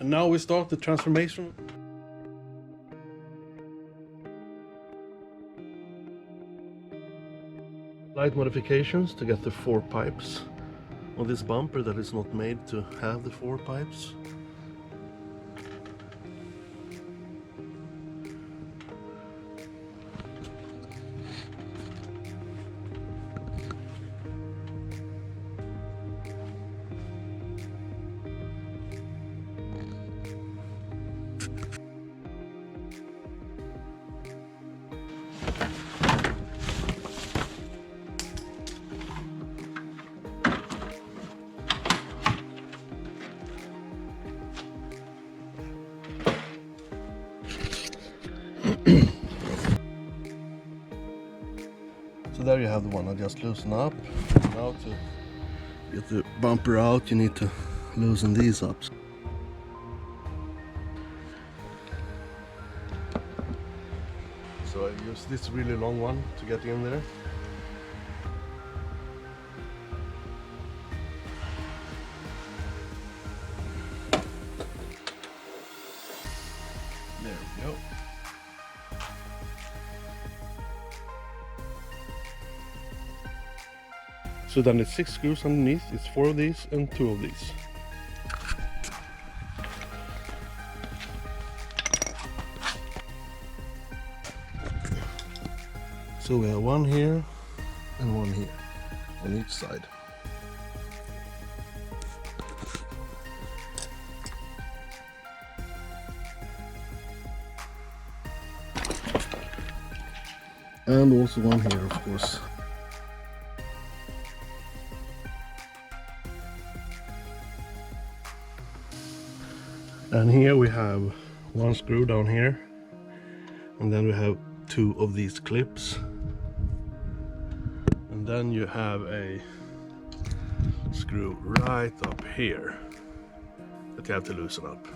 And now we start the transformation. Light modifications to get the 4 pipes on this bumper that is not made to have the 4 pipes. So there you have the one I just loosened up. Now to get the bumper out, you need to loosen these up. So I use this really long one to get in there. There we go. So then it's 6 screws underneath, it's 4 of these and 2 of these. So we have 1 here and 1 here on each side. And also 1 here, of course. And here we have 1 screw down here, and then we have 2 of these clips, and then you have a screw right up here that you have to loosen up.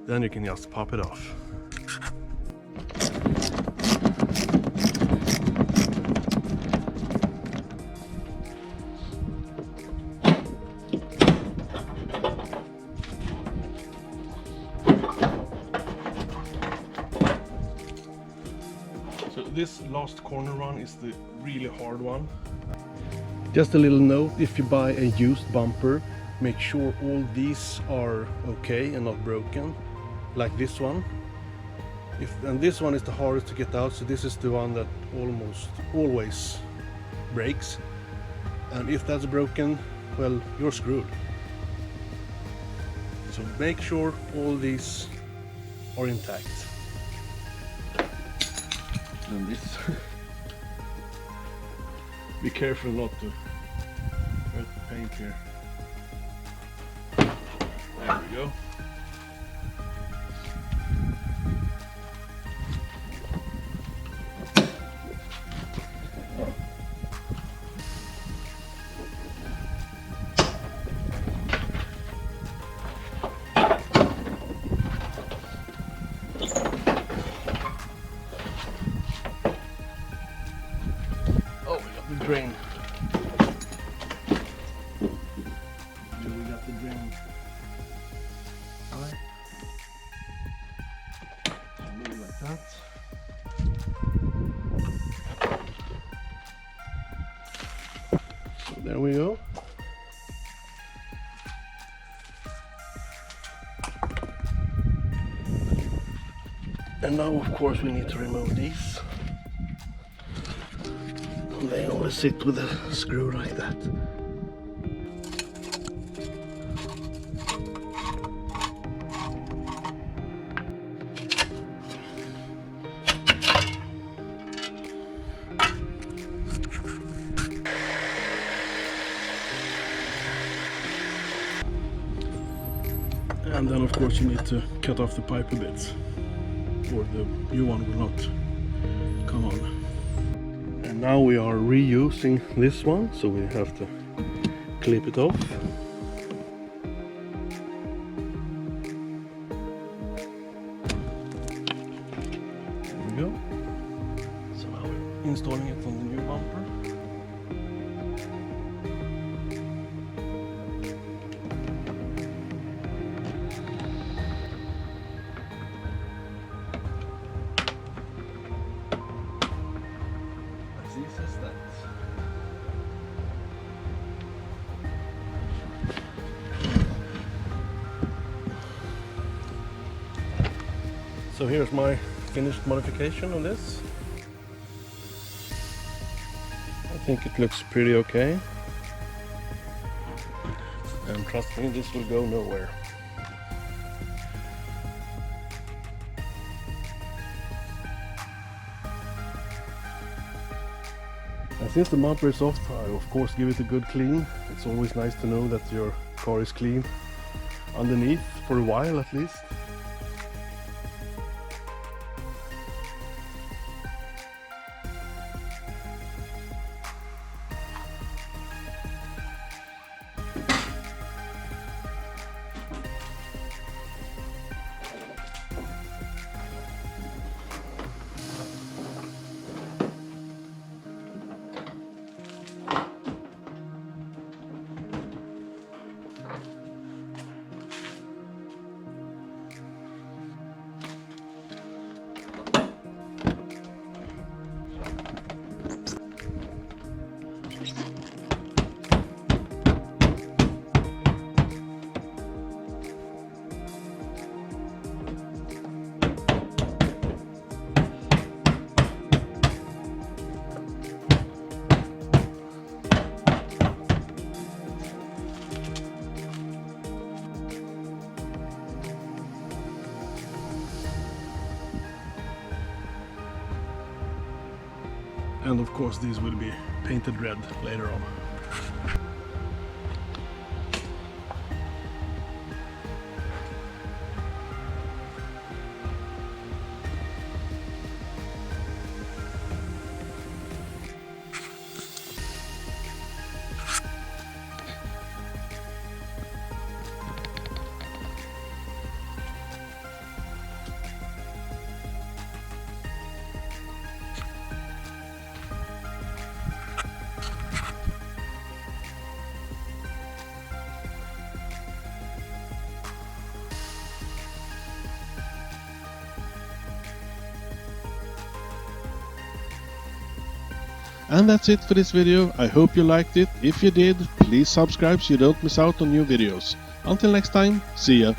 Then you can just pop it off. So this last corner one is the really hard one. Just a little note, if you buy a used bumper, make sure all these are okay and not broken, like this one. And this one is the hardest to get out, so this is the one that almost always breaks. And if that's broken, well, you're screwed. So make sure all these are intact. And this, be careful not to hurt the paint here. There we go. Drain. So we got the drain. Alright. Move like that. So there we go. And now of course we need to remove these. They only sit with a screw like that. And then of course you need to cut off the pipe a bit, or the new one will not come on. And now we are reusing this one, so we have to clip it off. There we go. So now we're installing it on the new bumper. So here's my finished modification on this. I think it looks pretty okay. And trust me, this will go nowhere. And since the bumper is off, I of course give it a good clean. It's always nice to know that your car is clean underneath, for a while at least. And of course these will be painted red later on. And that's it for this video. I hope you liked it. If you did, please subscribe so you don't miss out on new videos. Until next time, see ya!